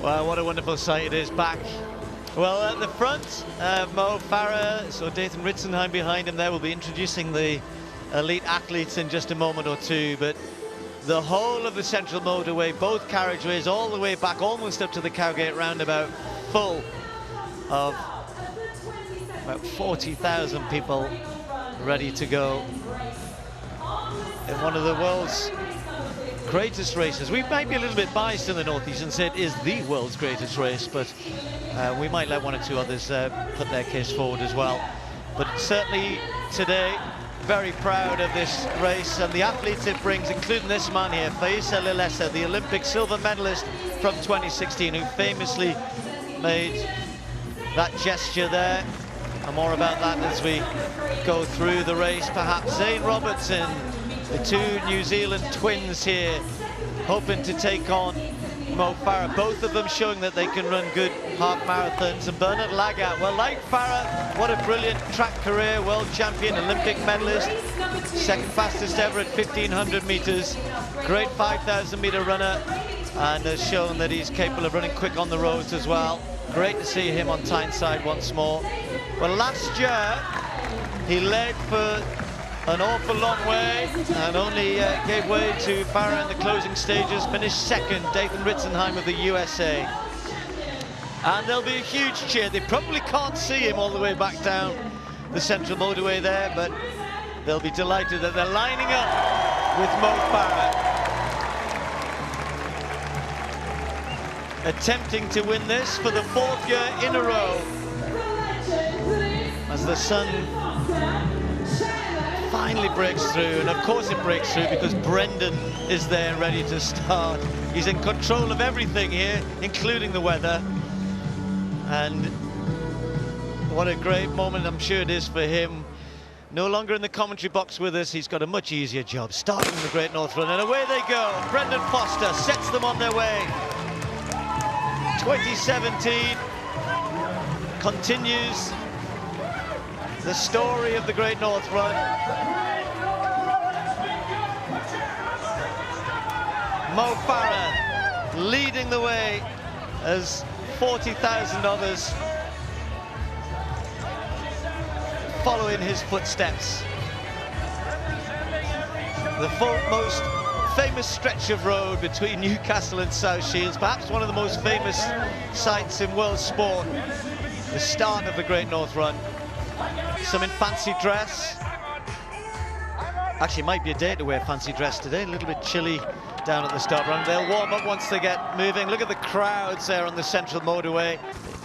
Well, what a wonderful sight it is back. Well, at the front, Mo Farah, so Dathan Ritzenheim behind him there, will be introducing the elite athletes in just a moment or two, but the whole of the central motorway, both carriageways, all the way back, almost up to the Cowgate roundabout, full of about 40,000 people ready to go in one of the world's greatest races. We might be a little bit biased in the Northeast and say it is the world's greatest race, but we might let one or two others put their case forward as well. But certainly today, very proud of this race and the athletes it brings, including this man here, Feyisa Lilesa, the Olympic silver medalist from 2016, who famously made that gesture there. And more about that as we go through the race. Perhaps Robertson, the two New Zealand twins here, hoping to take on Mo Farah. Both of them showing that they can run good half marathons. And Bernard Lagat, well, like Farah, what a brilliant track career, world champion, Olympic medalist, second fastest ever at 1,500 meters, great 5,000 meter runner, and has shown that he's capable of running quick on the roads as well. Great to see him on Tyneside once more. Well, last year he led for an awful long way and only gave way to Farah in the closing stages, finished second, Dathan Ritzenheim of the USA. And there'll be a huge cheer. They probably can't see him all the way back down the central motorway there, but they'll be delighted that they're lining up with Mo Farah, attempting to win this for the 4th year in a row, as the sun finally breaks through. And of course it breaks through because Brendan is there ready to start. He's in control of everything here, including the weather. And what a great moment I'm sure it is for him. No longer in the commentary box with us, he's got a much easier job, starting the Great North Run, and away they go. Brendan Foster sets them on their way. 2017 continues the story of the Great North Run. Mo Farah leading the way as 40,000 others follow in his footsteps. The most famous stretch of road between Newcastle and South Shields, perhaps one of the most famous sights in world sport, the start of the Great North Run. Some in fancy dress. Actually, it might be a day to wear fancy dress today, a little bit chilly down at the start run. They'll warm up once they get moving. Look at the crowds there on the central motorway.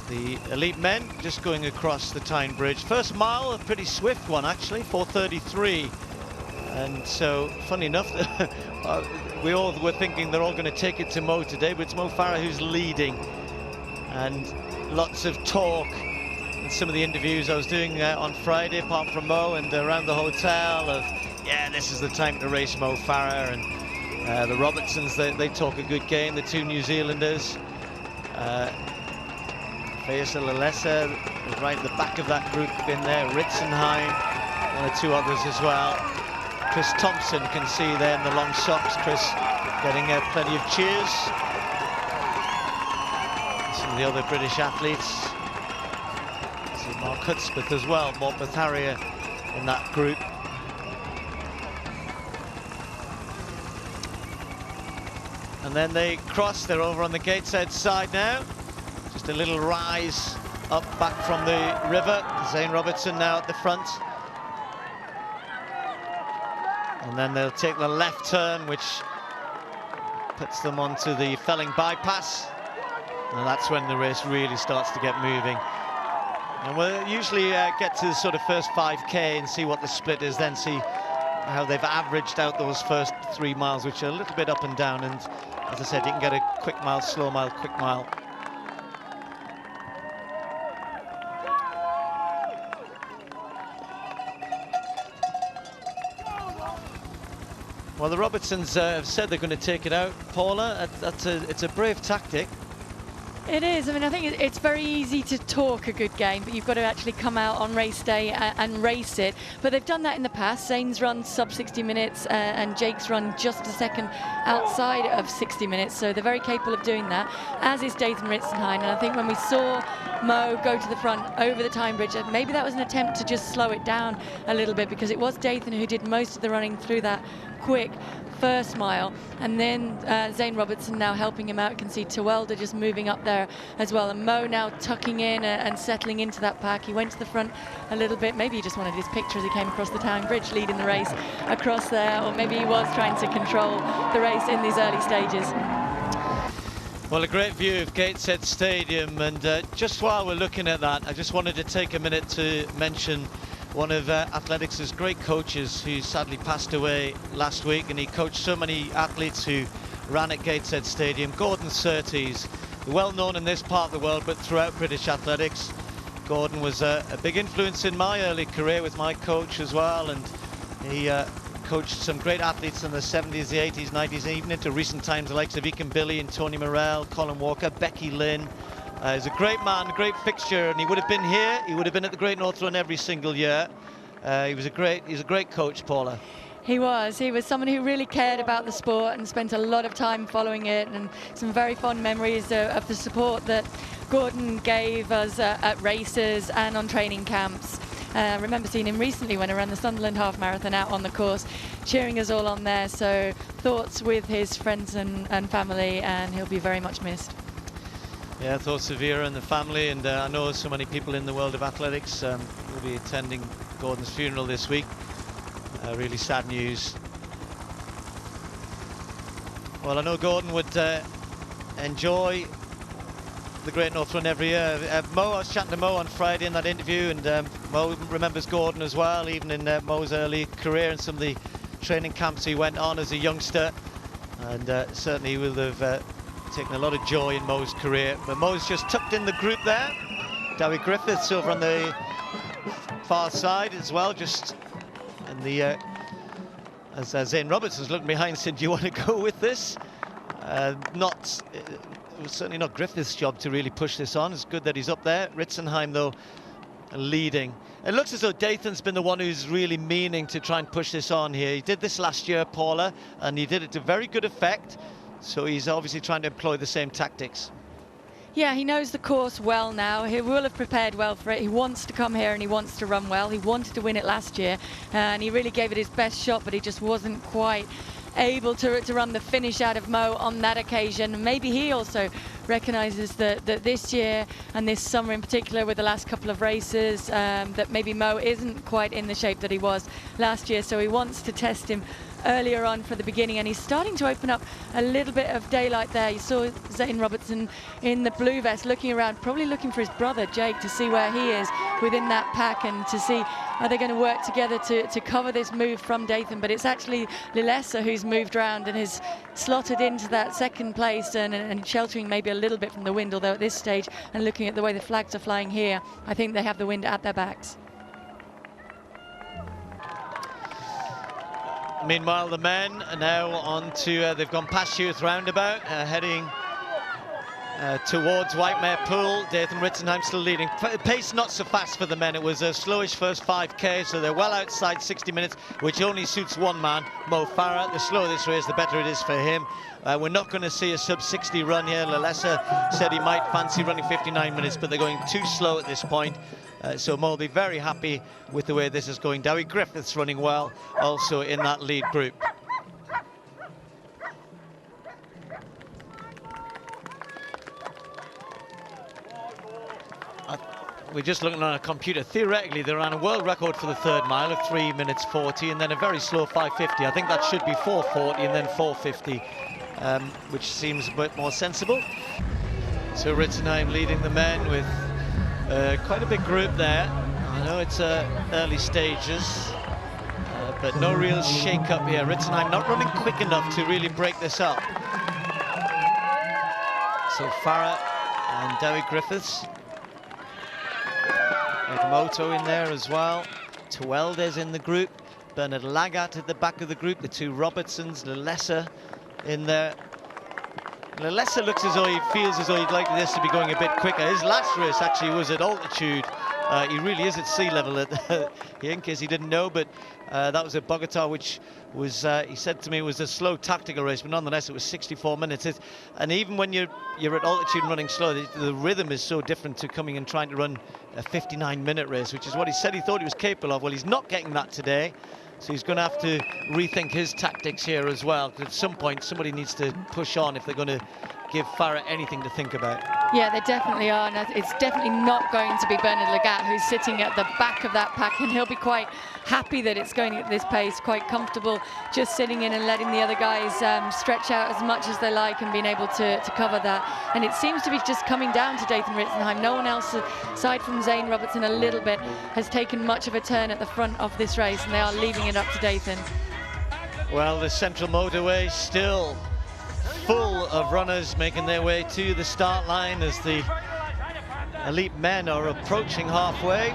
The elite men just going across the Tyne Bridge. First mile, a pretty swift one actually, 4:33. And so, funny enough, we all were thinking they're all going to take it to Mo today, but it's Mo Farah who's leading. And lots of talk in some of the interviews I was doing on Friday, apart from Mo, and around the hotel of, yeah, this is the time to race Mo Farah. And the Robertsons, they talk a good game, the two New Zealanders. Feyisa Lilesa was right at the back of that group in there. Ritzenheim, one or two others as well. Chris Thompson can see there in the long socks. Chris getting plenty of cheers. Some of the other British athletes. See Mark Hudspeth as well, Morpeth Harrier in that group. And then they cross, they're over on the Gateshead side now. Just a little rise up back from the river. Zane Robertson now at the front. And then they'll take the left turn, which puts them onto the Felling bypass. And that's when the race really starts to get moving. And we'll usually get to the sort of first 5K and see what the split is, then see how they've averaged out those first 3 miles, which are a little bit up and down. And as I said, you can get a quick mile, slow mile, quick mile. Well, the Robertsons have said they're going to take it out, Paula. It's a brave tactic. It is. I mean, I think it's very easy to talk a good game, but you've got to actually come out on race day and race it. But they've done that in the past. Zane's run sub 60 minutes and Jake's run just a second outside of 60 minutes. So they're very capable of doing that, as is Dathan Ritzenheim. And I think when we saw Mo go to the front over the time bridge, maybe that was an attempt to just slow it down a little bit, because it was Dathan who did most of the running through that quick first mile, and then Zane Robertson now helping him out. You can see Tewelder just moving up there as well, and Mo now tucking in and settling into that pack. He went to the front a little bit. Maybe he just wanted his picture as he came across the town bridge, leading the race across there, or maybe he was trying to control the race in these early stages. Well, a great view of Gateshead Stadium, and just while we're looking at that, I just wanted to take a minute to mention one of athletics' great coaches who sadly passed away last week, and he coached so many athletes who ran at Gateshead Stadium. Gordon Surtees, well known in this part of the world but throughout British athletics. Gordon was a big influence in my early career with my coach as well, and he coached some great athletes in the 70s, the 80s, 90s, and even into recent times, the likes of Eakin Billy and Tony Morrell, Colin Walker, Becky Lynn. He's a great man, a great fixture, and he would have been here. He would have been at the Great North Run every single year. He's a great coach, Paula. He was someone who really cared about the sport and spent a lot of time following it, and some very fond memories of the support that Gordon gave us at races and on training camps. I remember seeing him recently when I ran the Sunderland Half Marathon out on the course, cheering us all on there. So thoughts with his friends and family, and he'll be very much missed. Yeah, thoughts of Vera and the family, and I know so many people in the world of athletics will be attending Gordon's funeral this week. Really sad news. Well, I know Gordon would enjoy the Great North Run every year. Mo, I was chatting to Mo on Friday in that interview, and Mo remembers Gordon as well, even in Mo's early career and some of the training camps he went on as a youngster, and certainly will have taken a lot of joy in Mo's career. But Mo's just tucked in the group there. Dowie Griffiths over on the far side as well, just in the as Zane Robertson's looking behind, said, do you want to go with this? It was certainly not Griffiths' job to really push this on. It's good that he's up there. Ritzenheim, though, leading. It looks as though Dathan's been the one who's really meaning to try and push this on here. He did this last year, Paula, and he did it to very good effect. So he's obviously trying to employ the same tactics. Yeah, he knows the course well now. He will have prepared well for it. He wants to come here and he wants to run well. He wanted to win it last year, and he really gave it his best shot, but he just wasn't quite able to run the finish out of Mo on that occasion. Maybe he also recognises that this year and this summer in particular, with the last couple of races, that maybe Mo isn't quite in the shape that he was last year, so he wants to test him earlier on for the beginning, and he's starting to open up a little bit of daylight there. You saw Zane Robertson in the blue vest looking around, probably looking for his brother Jake to see where he is within that pack, and to see are they going to work together to cover this move from Dathan. But it's actually Lilesa who's moved around and has slotted into that second place and sheltering maybe a little bit from the wind, although at this stage, and looking at the way the flags are flying here, I think they have the wind at their backs. Meanwhile, the men are now on to, they've gone past Youth Roundabout, heading towards Whitemare Pool. Dathan Ritzenheim still leading. Pace not so fast for the men. It was a slowish first 5K, so they're well outside 60 minutes, which only suits one man, Mo Farah. The slower this race, the better it is for him. We're not going to see a sub-60 run here. Lilesa said he might fancy running 59 minutes, but they're going too slow at this point. So Mo will be very happy with the way this is going. Dowie Griffiths running well also in that lead group. We're just looking on a computer. Theoretically, they ran a world record for the third mile of 3 minutes 40, and then a very slow 5:50. I think that should be 4:40 and then 4:50, which seems a bit more sensible. So Ritzenheim leading the men with quite a big group there. I know it's early stages, but no real shake-up here. Ritzenheim not running quick enough to really break this up. So Farah and Dowie Griffiths. Moto in there as well. Tewelder's in the group. Bernard Lagat at the back of the group. The two Robertsons, Lilesa in there. Lilesa looks as though he feels as though he'd like this to be going a bit quicker. His last race actually was at altitude. He really is at sea level, in case he didn't know, but that was at Bogota, which was, he said to me, was a slow tactical race, but nonetheless it was 64 minutes. And even when you're at altitude and running slow, the rhythm is so different to coming and trying to run a 59-minute race, which is what he said he thought he was capable of. Well, he's not getting that today, so he's going to have to rethink his tactics here as well, because at some point somebody needs to push on if they're going to give Farah anything to think about. Yeah, they definitely are, and it's definitely not going to be Bernard Lagat who's sitting at the back of that pack, and he'll be quite happy that it's going at this pace, quite comfortable just sitting in and letting the other guys stretch out as much as they like and being able to cover that. And it seems to be just coming down to Dathan Ritzenheim. No one else, aside from Zane Robertson a little bit, has taken much of a turn at the front of this race, and they are leaving it up to Dathan. Well, the central motorway still full of runners making their way to the start line as the elite men are approaching halfway,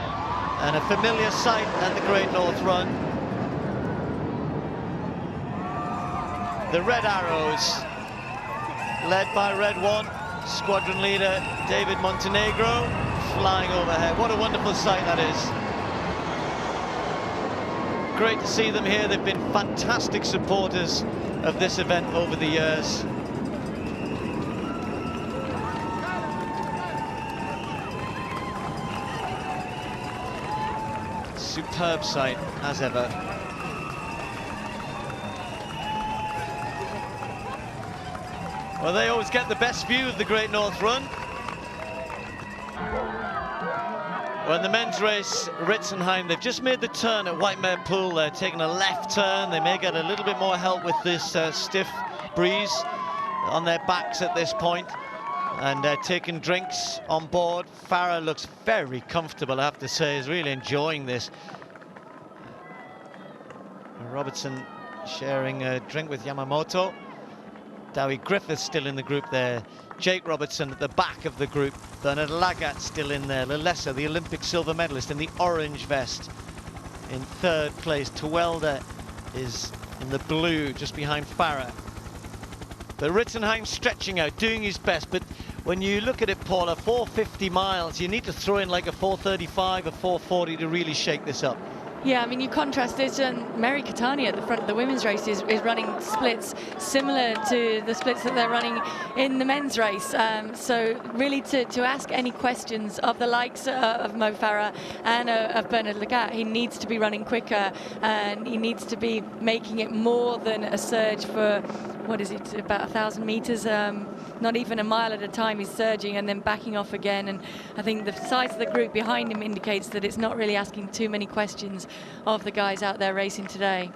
and a familiar sight at the Great North Run. The Red Arrows, led by Red One, squadron leader David Montenegro, flying overhead. What a wonderful sight that is. Great to see them here. They've been fantastic supporters of this event over the years. Superb sight as ever. Well, they always get the best view of the Great North Run. Well, in the men's race, Ritzenheim, they've just made the turn at Whitemare Pool. They're taking a left turn. They may get a little bit more help with this stiff breeze on their backs at this point. And they're taking drinks on board. Farah looks very comfortable, I have to say. He's really enjoying this. Robertson sharing a drink with Yamamoto. Dowie Griffiths still in the group there. Jake Robertson at the back of the group. Bernard Lagat still in there. Lilesa, the Olympic silver medalist in the orange vest, in third place. Tuwelda is in the blue, just behind Farah. But Ritzenheim stretching out, doing his best. But when you look at it, Paula, 450 miles, you need to throw in like a 435, a 440 to really shake this up. Yeah, I mean, you contrast this, and Mary Catani at the front of the women's race is running splits similar to the splits that they're running in the men's race. So really to ask any questions of the likes of Mo Farah and of Bernard Lagat, he needs to be running quicker, and he needs to be making it more than a surge for, what is it, about 1,000 meters, not even a mile at a time. He's surging and then backing off again, and I think the size of the group behind him indicates that it's not really asking too many questions of the guys out there racing today.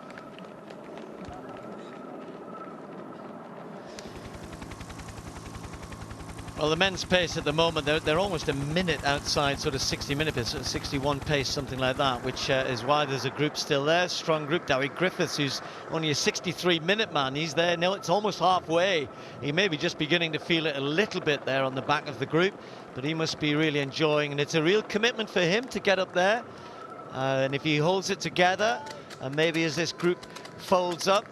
Well, the men's pace at the moment, they're almost a minute outside sort of 60-minute pace, 61 pace, something like that, which is why there's a group still there, strong group. Dowie Griffiths, who's only a 63-minute man, he's there now. It's almost halfway. He may be just beginning to feel it a little bit there on the back of the group, but he must be really enjoying, and it's a real commitment for him to get up there. And if he holds it together, and maybe as this group folds up,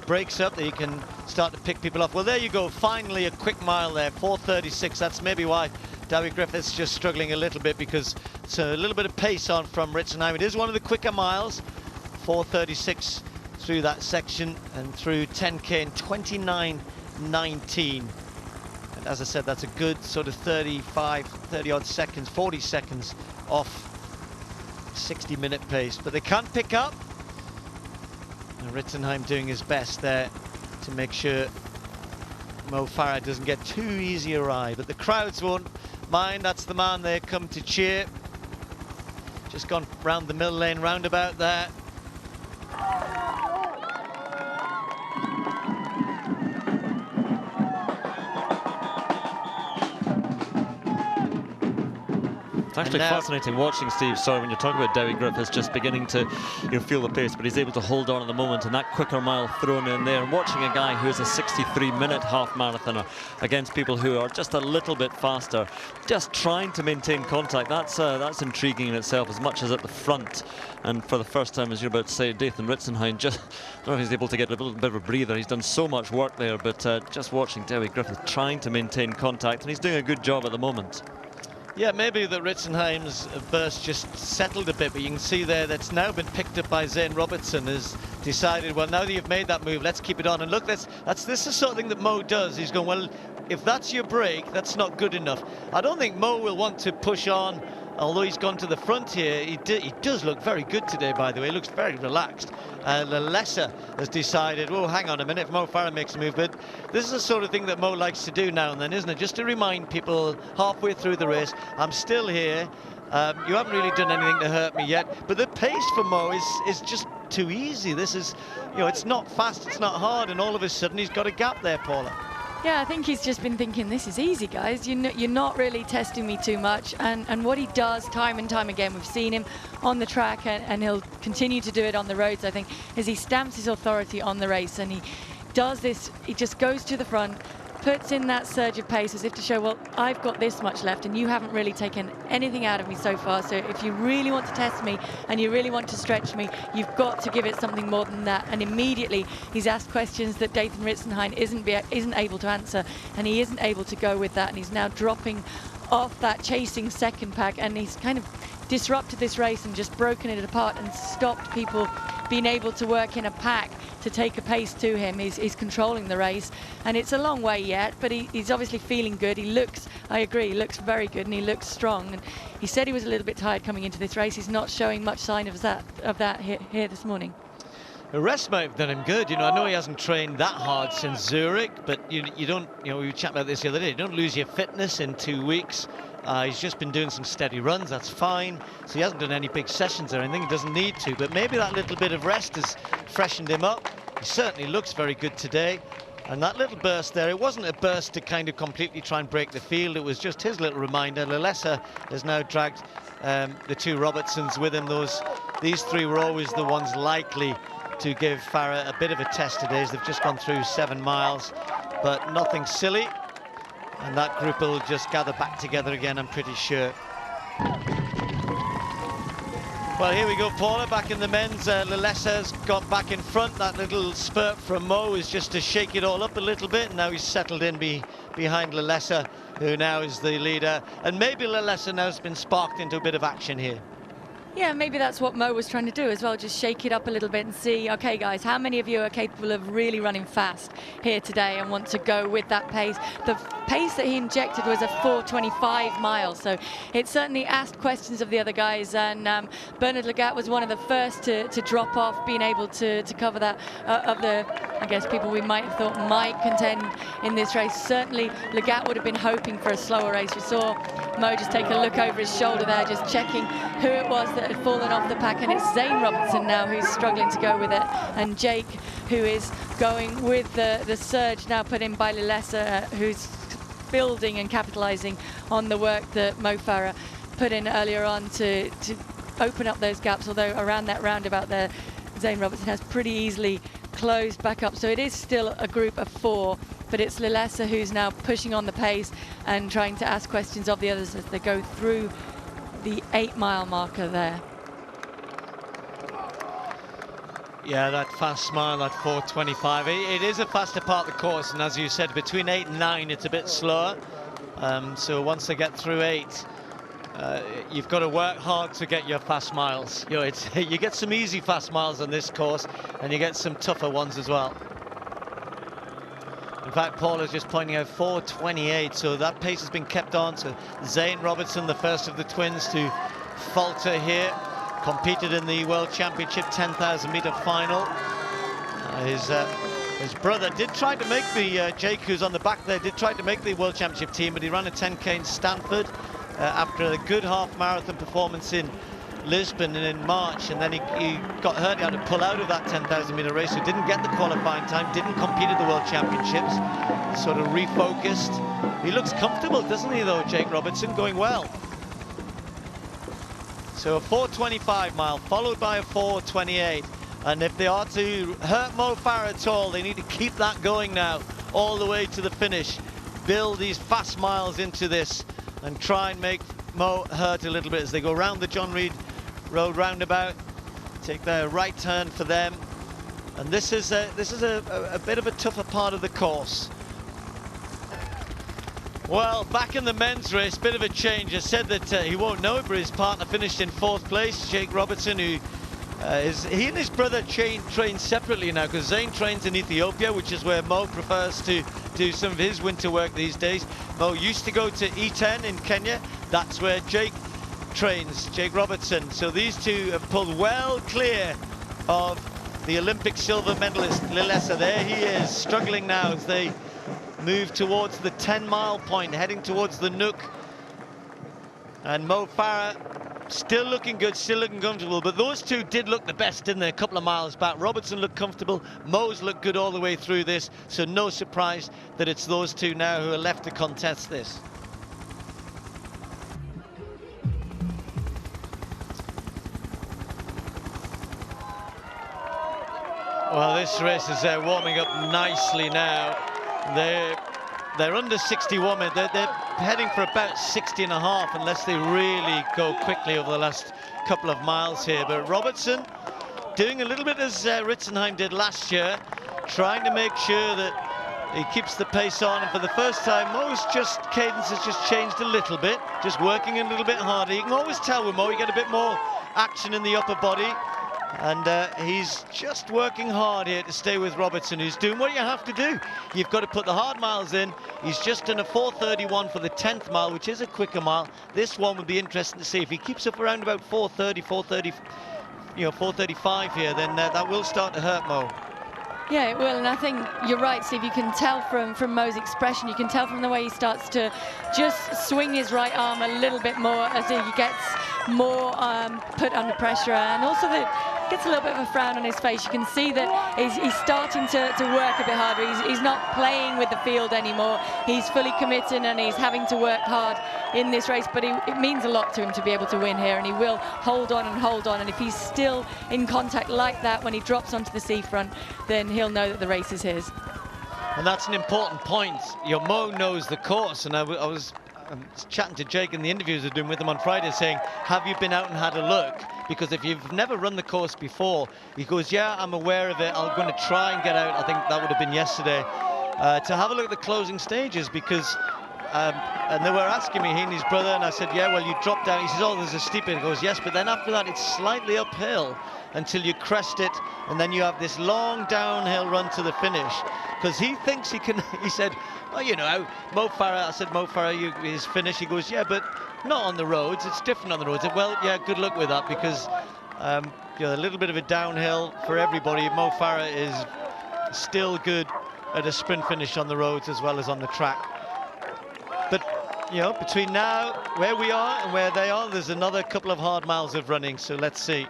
breaks up, that he can start to pick people off. Well, there you go, finally a quick mile there, 4:36. That's maybe why Dowie Griffiths just struggling a little bit, because it's a little bit of pace on from Ritzenheim. It is one of the quicker miles, 4:36 through that section, and through 10k in 29:19. And as I said, that's a good sort of 30 odd seconds, 40 seconds off 60-minute pace, but they can't pick up. And Ritzenheim doing his best there to make sure Mo Farah doesn't get too easy a ride, but the crowds won't mind. That's the man they come to cheer. Just gone round the Mill Lane roundabout there. It's actually fascinating watching Steve. Sorry, when you're talking about Dewi Griffiths just beginning to feel the pace, but he's able to hold on at the moment, and that quicker mile thrown in there. And watching a guy who's a 63-minute half marathoner against people who are just a little bit faster, just trying to maintain contact. That's intriguing in itself, as much as at the front. And for the first time, as you're about to say, Dathan Ritzenheim just, I don't know if he's able to get a little bit of a breather. He's done so much work there, but just watching Dewi Griffith trying to maintain contact, and he's doing a good job at the moment. Yeah, maybe the Ritzenheim's burst just settled a bit, but you can see there that's now been picked up by Zane Robertson, has decided, well, now that you've made that move, let's keep it on. And look, this is the sort of thing that Mo does. He's going, well, if that's your break, that's not good enough. I don't think Mo will want to push on, although he's gone to the front here. He does look very good today, by the way. He looks very relaxed. Lilesa has decided, oh, hang on a minute, if Mo Farah makes a move. But this is the sort of thing that Mo likes to do now and then, isn't it? Just to remind people halfway through the race, I'm still here. You haven't really done anything to hurt me yet. But the pace for Mo is just too easy. This is, it's not fast, it's not hard, and all of a sudden he's got a gap there, Paula. Yeah, I think he's just been thinking, this is easy, guys. You're not really testing me too much. And what he does time and time again, we've seen him on the track, and he'll continue to do it on the roads, I think, is he stamps his authority on the race. And he does this, he just goes to the front, puts in that surge of pace as if to show, well, I've got this much left and you haven't really taken anything out of me so far. So if you really want to test me and you really want to stretch me, you've got to give it something more than that. And immediately he's asked questions that Dathan Ritzenheim isn't able to answer, and he isn't able to go with that. And he's now dropping off that chasing second pack, and he's kind of disrupted this race and just broken it apart and stopped people being able to work in a pack to take a pace to him. He's controlling the race, and it's a long way yet, but he's obviously feeling good. He looks, I agree, he looks very good, and he looks strong. And he said he was a little bit tired coming into this race. He's not showing much sign of that here this morning. The rest might have done him good. I know he hasn't trained that hard since Zurich, but you don't, we were chatting about this the other day, you don't lose your fitness in 2 weeks. He's just been doing some steady runs, that's fine. So he hasn't done any big sessions or anything, he doesn't need to, but maybe that little bit of rest has freshened him up. He certainly looks very good today. And that little burst there, it wasn't a burst to kind of completely try and break the field, it was just his little reminder. Lilesa has now dragged the two Robertsons with him. These three were always the ones likely to give Farah a bit of a test today, as they've just gone through 7 miles, but nothing silly. And that group will just gather back together again, I'm pretty sure. Well, here we go, Paula, back in the men's. Lilesa's got back in front. That little spurt from Mo is just to shake it all up a little bit. Now he's settled in behind Lilesa, who now is the leader. And maybe Lilesa now has been sparked into a bit of action here. Yeah, maybe that's what Mo was trying to do as well, just shake it up a little bit and see, okay, guys, how many of you are capable of really running fast here today and want to go with that pace? The pace that he injected was a 4:25 miles, so it certainly asked questions of the other guys, and Bernard Lagat was one of the first to drop off, being able to cover that of the, I guess, people we might have thought might contend in this race. Certainly, Lagat would have been hoping for a slower race. We saw Mo just take a look over his shoulder there, just checking who it was that had fallen off the pack, and it's Zane Robertson now who's struggling to go with it, and Jake, who is going with the surge now put in by Lilesa, who's building and capitalizing on the work that Mo Farah put in earlier on to open up those gaps, although around that roundabout there, Zane Robertson has pretty easily closed back up. So it is still a group of 4, but it's Lilesa who's now pushing on the pace and trying to ask questions of the others as they go through the 8-mile marker there. Yeah, that fast smile at 4:25. It is a faster part of the course, and as you said, between 8 and 9, it's a bit slower. So once they get through 8, you've got to work hard to get your fast miles. You get some easy fast miles on this course, and you get some tougher ones as well. In fact, Paul is just pointing out 4:28, so that pace has been kept on. So Zane Robertson, the first of the twins to falter here, competed in the World Championship 10,000-meter final. His brother did try to make the, Jake, who's on the back there, did try to make the World Championship team, but he ran a 10K in Stanford after a good half-marathon performance in Lisbon in March, and then he got hurt. He had to pull out of that 10,000-meter race, so didn't get the qualifying time, didn't compete at the World Championships, sort of refocused. He looks comfortable, doesn't he, though, Jake Robertson, going well. So a 4:25 mile followed by a 4:28. And if they are to hurt Mo Farah at all, they need to keep that going now all the way to the finish. Build these fast miles into this and try and make Mo hurt a little bit as they go round the John Reed Road roundabout. Take their right turn for them. And this is a bit of a tougher part of the course. Well, back in the men's race, bit of a change. I said that he won't know it, but his partner finished in 4th place, Jake Robertson, who he and his brother train separately now, because Zayn trains in Ethiopia, which is where Mo prefers to do some of his winter work these days. Mo used to go to E10 in Kenya. That's where Jake trains, Jake Robertson. So these two have pulled well clear of the Olympic silver medalist, Lilesa. There he is, struggling now as they move towards the 10-mile point, heading towards the Nook. And Mo Farah still looking good, still looking comfortable, but those two did look the best, didn't they, a couple of miles back. Robertson looked comfortable, Mo's looked good all the way through this, so no surprise that it's those two now who are left to contest this. Well, this race is warming up nicely now. They're under 61 minutes. They're heading for about 60 and a half unless they really go quickly over the last couple of miles here. But Robertson doing a little bit as Ritzenheim did last year, trying to make sure that he keeps the pace on. And for the first time, Mo's cadence has just changed a little bit, just working a little bit harder. You can always tell with Mo, you get a bit more action in the upper body. And he's just working hard here to stay with Robertson, who's doing what you have to do. You've got to put the hard miles in. He's just done a 4:31 for the 10th mile, which is a quicker mile. This one would be interesting to see. If he keeps up around about 4:30, you know, 4:35 here, then that will start to hurt Mo. Yeah, it will, and I think you're right, Steve. You can tell from Mo's expression, you can tell from the way he starts to just swing his right arm a little bit more as he gets more put under pressure, and also gets a little bit of a frown on his face. You can see that he's starting to work a bit harder. He's not playing with the field anymore. He's fully committed and he's having to work hard in this race, but it means a lot to him to be able to win here, and he will hold on and hold on. And if he's still in contact like that when he drops onto the seafront, then he'll know that the race is his. And that's an important point. Your Mo knows the course, and I was chatting to Jake in the interviews I was doing with him on Friday, saying, have you been out and had a look? Because if you've never run the course before, he goes, yeah, I'm aware of it. I'm going to try and get out. I think that would have been yesterday, to have a look at the closing stages, because and they were asking me, he and his brother, and I said, yeah, well, you dropped down. He says, oh, there's a steep bit. He goes, yes, but then after that, it's slightly uphill until you crest it, and then you have this long downhill run to the finish. Because he thinks he can, he said, well, you know, Mo Farah, I said, Mo Farah, his finish. He goes, yeah, but not on the roads. It's different on the roads. I said, well, yeah, good luck with that, because you know, a little bit of a downhill for everybody. Mo Farah is still good at a sprint finish on the roads as well as on the track. But, you know, between now, where we are and where they are, there's another couple of hard miles of running, so let's see.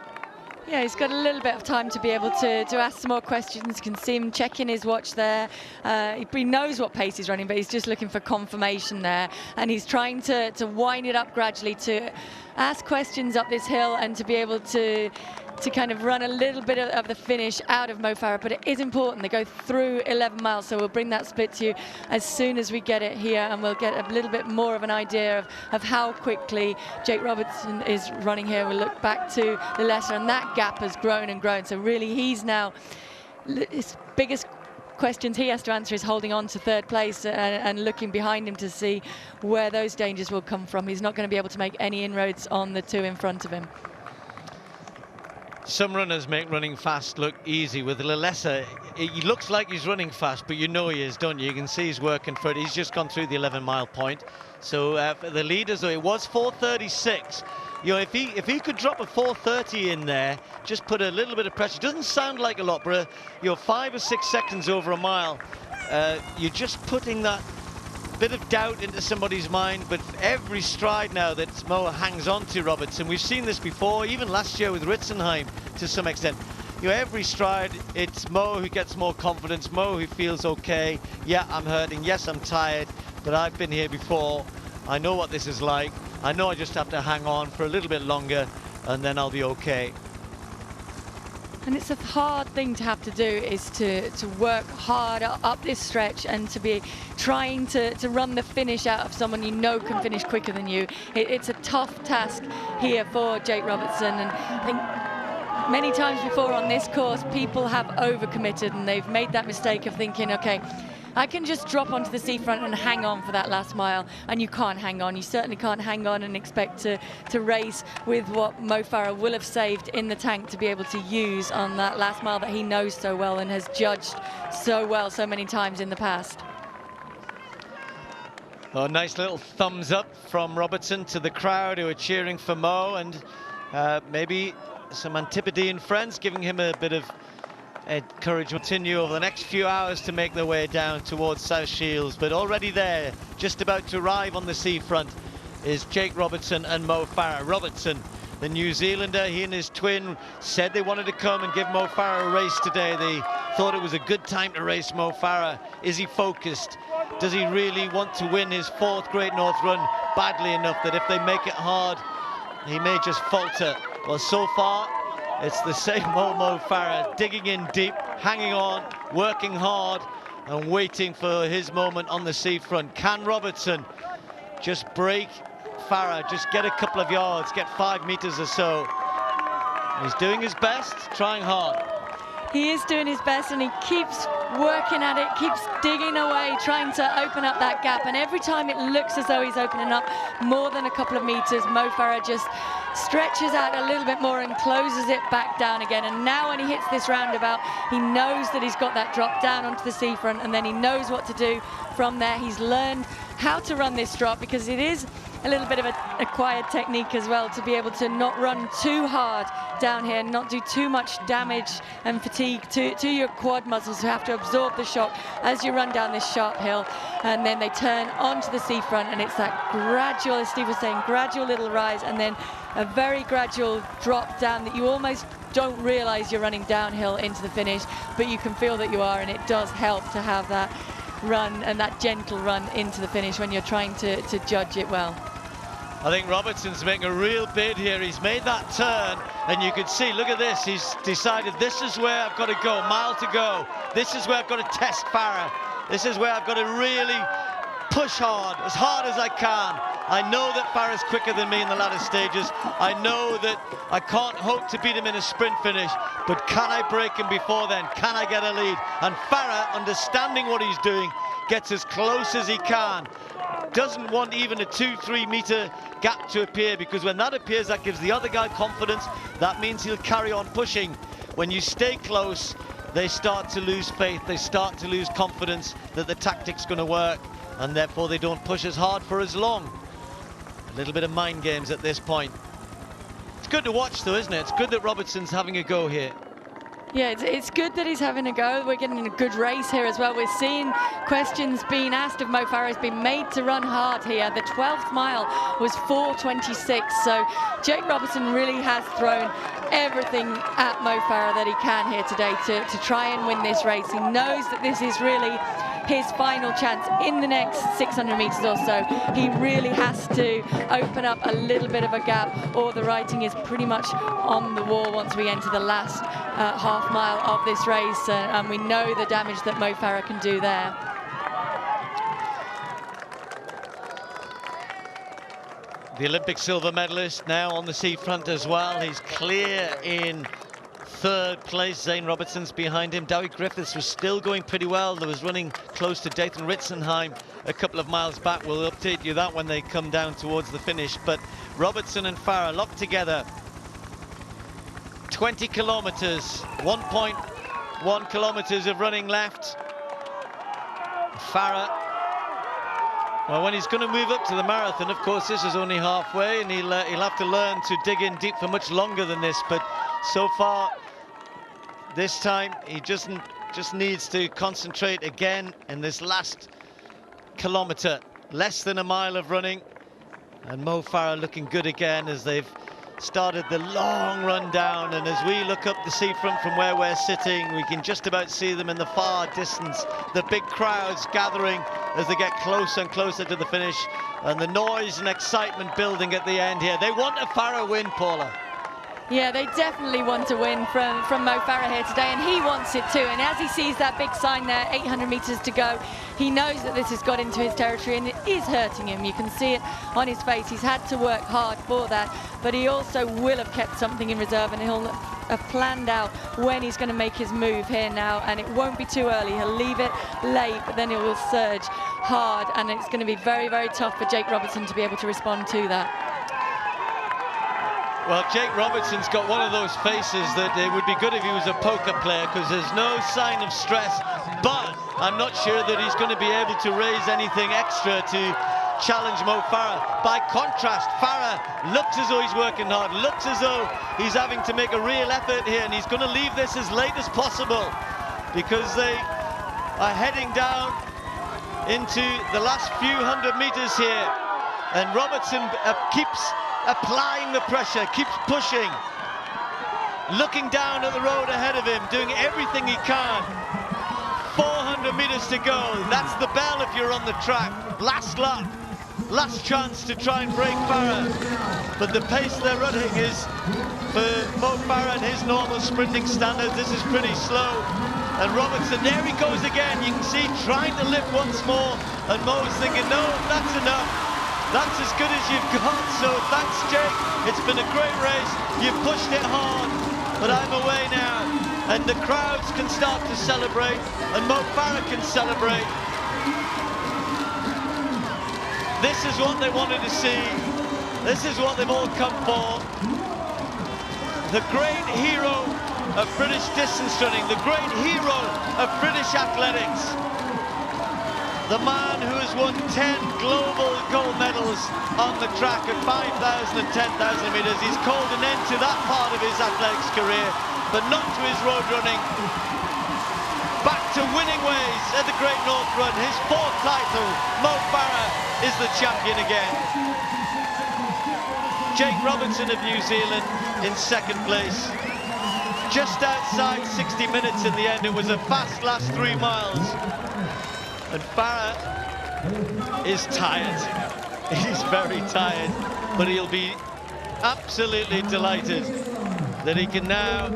Yeah, he's got a little bit of time to be able to ask some more questions. You can see him checking his watch there. He knows what pace he's running, but he's just looking for confirmation there. And he's trying to wind it up gradually, to ask questions up this hill and to be able to kind of run a little bit of the finish out of Mo Farah. But it is important. They go through 11 miles, so we'll bring that split to you as soon as we get it here, and we'll get a little bit more of an idea of how quickly Jake Robertson is running here. We'll look back to Lilesa, and that gap has grown and grown. So really, he's now, his biggest questions he has to answer is holding on to 3rd place and looking behind him to see where those dangers will come from. He's not going to be able to make any inroads on the two in front of him. Some runners make running fast look easy. With Lilesa, he looks like he's running fast, but you know he is, don't you? You can see he's working for it. He's just gone through the 11-mile point. So for the leaders, it was 4:36. You know, if he could drop a 4:30 in there, just put a little bit of pressure. Doesn't sound like a lot, but you know, 5 or 6 seconds over a mile, you're just putting that bit of doubt into somebody's mind. But every stride now that Mo hangs on to Robertson, we've seen this before, even last year with Ritzenheim to some extent. You know, every stride, it's Mo who gets more confidence, Mo who feels okay. Yeah, I'm hurting, yes, I'm tired, but I've been here before. I know what this is like. I know I just have to hang on for a little bit longer, and then I'll be okay. And it's a hard thing to have to do, is to work hard up this stretch and to be trying to run the finish out of someone you know can finish quicker than you. It's a tough task here for Jake Robertson, and I think many times before on this course people have overcommitted and they've made that mistake of thinking, okay, I can just drop onto the seafront and hang on for that last mile, and you can't hang on. You certainly can't hang on and expect to race with what Mo Farah will have saved in the tank to be able to use on that last mile that he knows so well and has judged so well so many times in the past. Oh, nice little thumbs up from Robertson to the crowd who are cheering for Mo, and maybe some Antipodean friends giving him a bit of encourage to continue over the next few hours to make their way down towards South Shields. But already there, just about to arrive on the seafront, is Jake Robertson and Mo Farah. Robertson, the New Zealander, he and his twin said they wanted to come and give Mo Farah a race today. They thought it was a good time to race Mo Farah. Is he focused? Does he really want to win his 4th Great North Run badly enough that if they make it hard, he may just falter? Well, so far, it's the same Mo Farah, digging in deep, hanging on, working hard, and waiting for his moment on the seafront. Can Robertson just break Farah, just get a couple of yards, get 5 meters or so? He's doing his best, trying hard. He is doing his best, and he keeps working at it, keeps digging away, trying to open up that gap. And every time it looks as though he's opening up more than a couple of meters, Mo Farah just stretches out a little bit more and closes it back down again. And now when he hits this roundabout, he knows that he's got that drop down onto the seafront, and then he knows what to do from there. He's learned how to run this drop, because it is a little bit of an acquired technique as well, to be able to not run too hard down here, not do too much damage and fatigue to your quad muscles, who have to absorb the shock as you run down this sharp hill. And then they turn onto the seafront, and it's that gradual, as Steve was saying, gradual little rise, and then a very gradual drop down that you almost don't realize you're running downhill into the finish, but you can feel that you are, and it does help to have that run and that gentle run into the finish when you're trying to judge it well. I think Robertson's making a real bid here. He's made that turn, and you can see, look at this, he's decided this is where I've got to go, mile to go. This is where I've got to test Farah. This is where I've got to really push hard as I can. I know that Farah's quicker than me in the latter stages. I know that I can't hope to beat him in a sprint finish, but can I break him before then? Can I get a lead? And Farah, understanding what he's doing, gets as close as he can. Doesn't want even a 2-3 meter gap to appear, because when that appears, that gives the other guy confidence. That means he'll carry on pushing. When you stay close, they start to lose faith. They start to lose confidence that the tactic's going to work, and therefore they don't push as hard for as long. A little bit of mind games at this point. It's good to watch though, isn't it? It's good that Robertson's having a go here. Yeah, it's good that he's having a go. We're getting a good race here as well. We're seeing questions being asked of Mo Farah. He's been made to run hard here. The 12th mile was 4:26, so Jake Robertson really has thrown everything at Mo Farah that he can here today to try and win this race. He knows that this is really his final chance in the next 600 meters or so. He really has to open up a little bit of a gap, or the writing is pretty much on the wall once we enter the last half mile of this race, and we know the damage that Mo Farah can do there. The Olympic silver medalist now on the seafront as well. He's clear in 3rd place. Zane Robertson's behind him. Dowie Griffiths was still going pretty well. There was running close to Dathan Ritzenheim a couple of miles back. We'll update you that when they come down towards the finish. But Robertson and Farah locked together. 20 kilometers, 1.1 kilometers of running left. Farah, well, when he's going to move up to the marathon, of course, this is only halfway, and he'll have to learn to dig in deep for much longer than this. But so far, this time, he just needs to concentrate again in this last kilometer. Less than a mile of running, and Mo Farah looking good again as they've started the long run down. And as we look up the seafront from where we're sitting, we can just about see them in the far distance. The big crowds gathering as they get closer and closer to the finish, and the noise and excitement building at the end here. They want a Farah win, Paula. Yeah, they definitely want to win from Mo Farah here today, and he wants it too. And as he sees that big sign there, 800 metres to go, he knows that this has got into his territory and it is hurting him. You can see it on his face. He's had to work hard for that, but he also will have kept something in reserve, and he'll have planned out when he's going to make his move here now, and it won't be too early. He'll leave it late, but then it will surge hard, and it's going to be very, very tough for Jake Robertson to be able to respond to that. Well, Jake Robertson's got one of those faces that it would be good if he was a poker player, because there's no sign of stress, but I'm not sure that he's going to be able to raise anything extra to challenge Mo Farah. By contrast, Farah looks as though he's working hard, looks as though he's having to make a real effort here, and he's going to leave this as late as possible, because they are heading down into the last few hundred meters here, and Robertson keeps applying the pressure, keeps pushing, looking down at the road ahead of him, doing everything he can. 400 meters to go. That's the bell if you're on the track. Last lap, last chance to try and break Farah. But the pace they're running is, for Mo Farah and his normal sprinting standards, this is pretty slow. And Robertson, there he goes again. You can see trying to lift once more, and Mo's thinking, no, that's enough. That's as good as you've got, so thanks, Jake. It's been a great race. You've pushed it hard, but I'm away now. And the crowds can start to celebrate, and Mo Farah can celebrate. This is what they wanted to see. This is what they've all come for. The great hero of British distance running, the great hero of British athletics. The man who has won 10 global gold medals on the track at 5,000 and 10,000 metres. He's called an end to that part of his athletics career, but not to his road running. Back to winning ways at the Great North Run. His 4th title. Mo Farah is the champion again. Jake Robertson of New Zealand in 2nd place. Just outside 60 minutes in the end. It was a fast last 3 miles. And Farah is tired. He's very tired, but he'll be absolutely delighted that he can now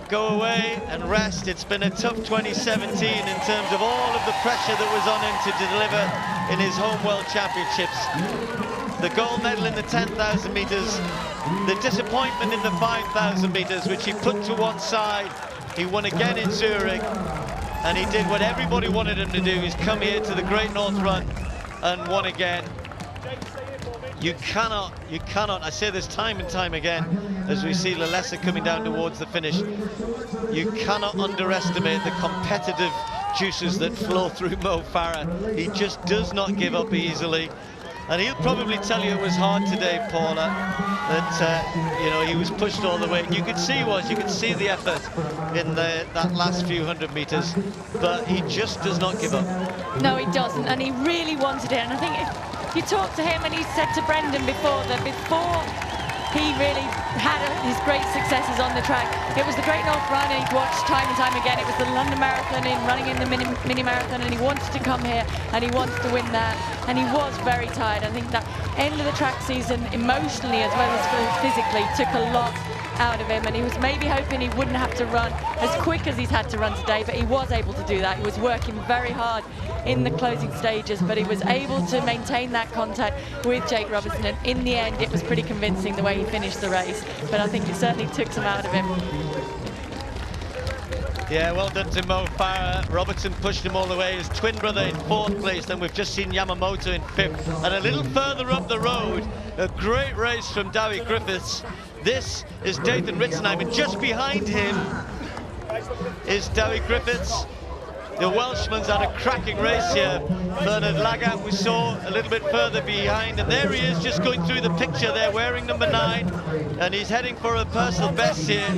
go away and rest. It's been a tough 2017 in terms of all of the pressure that was on him to deliver in his home World Championships. The gold medal in the 10,000 metres, the disappointment in the 5,000 metres, which he put to one side. He won again in Zurich. And he did what everybody wanted him to do. He's come here to the Great North Run and won again. You cannot, I say this time and time again, as we see Lilesa coming down towards the finish, you cannot underestimate the competitive juices that flow through Mo Farah. He just does not give up easily. And he'll probably tell you it was hard today, Paula, that you know, he was pushed all the way. You could see the effort in that last few hundred meters, but he just does not give up. No, he doesn't, and he really wanted it. And I think if you talk to him, and he said to Brendan before that before he really had his great successes on the track, it was the Great North Run, and he'd watched time and time again. It was the London Marathon, in running in the mini marathon, and he wanted to come here and he wanted to win that, and he was very tired. I think that end of the track season, emotionally as well as physically, took a lot out of him, and he was maybe hoping he wouldn't have to run as quick as he's had to run today, but he was able to do that. He was working very hard in the closing stages, but he was able to maintain that contact with Jake Robertson, and in the end it was pretty convincing the way he finished the race, but I think it certainly took some out of him. Yeah, well done to Mo Farah. Robertson pushed him all the way. His twin brother in 4th place, then we've just seen Yamamoto in 5th. And a little further up the road, a great race from Dowie Griffiths. This is Dathan Ritzenheim, and just behind him is Dowie Griffiths. The Welshman's had a cracking race here. Bernard Lagat we saw a little bit further behind, and there he is just going through the picture there, wearing number 9, and he's heading for a personal best here.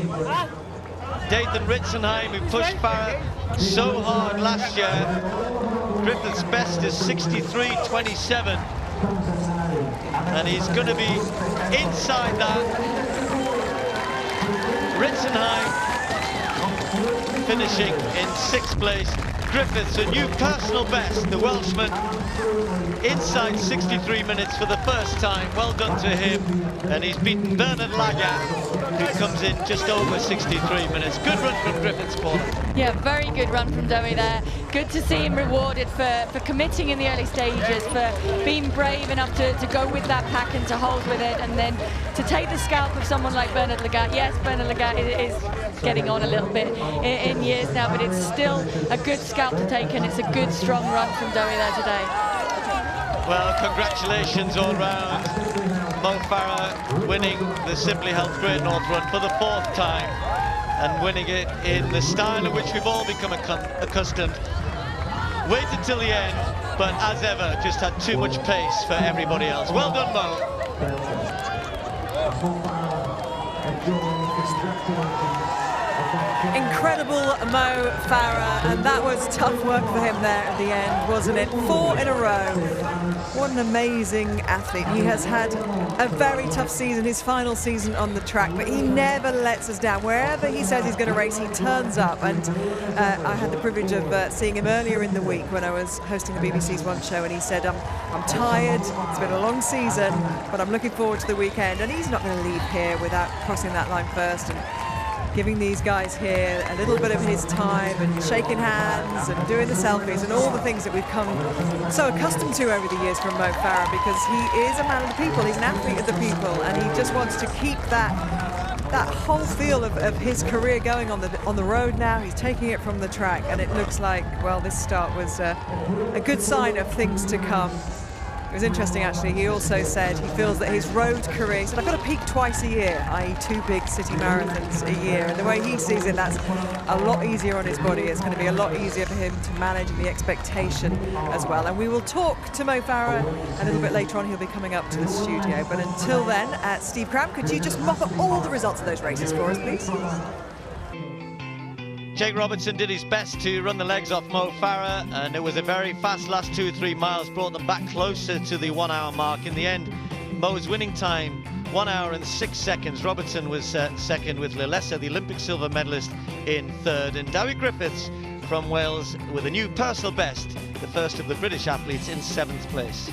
Dathan Ritzenheim, who pushed Farah so hard last year. Griffith's best is 63.27, and he's going to be inside that. Ritzenheim finishing in 6th place. Griffiths, a new personal best. The Welshman inside 63 minutes for the first time. Well done to him. And he's beaten Bernard Lagat, who comes in just over 63 minutes. Good run from Griffiths, Paula. Yeah, very good run from Dowie there. Good to see him rewarded for committing in the early stages, for being brave enough to go with that pack and to hold with it, and then to take the scalp of someone like Bernard Lagat. Yes, Bernard Lagat is getting on a little bit in years now, but it's still a good scalp to take, and it's a good, strong run from Dowie there today. Well, congratulations all round. Mo Farah winning the Simply Health Great North Run for the 4th time, and winning it in the style of which we've all become accustomed. Waited till the end, but as ever, just had too much pace for everybody else. Well done, Mo. Incredible Mo Farah, and that was tough work for him there at the end, wasn't it? 4 in a row. What an amazing athlete. He has had a very tough season, his final season on the track, but he never lets us down. Wherever he says he's going to race, he turns up. And I had the privilege of seeing him earlier in the week when I was hosting the BBC's One Show, and he said, I'm tired, it's been a long season, but I'm looking forward to the weekend. And he's not going to leave here without crossing that line first and giving these guys here a little bit of his time and shaking hands and doing the selfies and all the things that we've come so accustomed to over the years from Mo Farah, because he is a man of the people, he's an athlete of the people, and he just wants to keep that whole feel of his career going on the road now. He's taking it from the track, and it looks like, well, this start was a good sign of things to come. It was interesting, actually. He also said he feels that his road career, he said, I've got to peak twice a year, i.e. 2 big city marathons a year. And the way he sees it, that's a lot easier on his body. It's going to be a lot easier for him to manage the expectation as well. And we will talk to Mo Farah a little bit later on. He'll be coming up to the studio. But until then, Steve Cram, could you just mop up all the results of those races for us, please? Jake Robertson did his best to run the legs off Mo Farah, and it was a very fast last 2 or 3 miles, brought them back closer to the 1 hour mark. In the end, Mo's winning time, 1 hour and 6 seconds. Robertson was second, with Lilesa, the Olympic silver medalist, in third. And Dowie Griffiths from Wales with a new personal best, the first of the British athletes, in 7th place.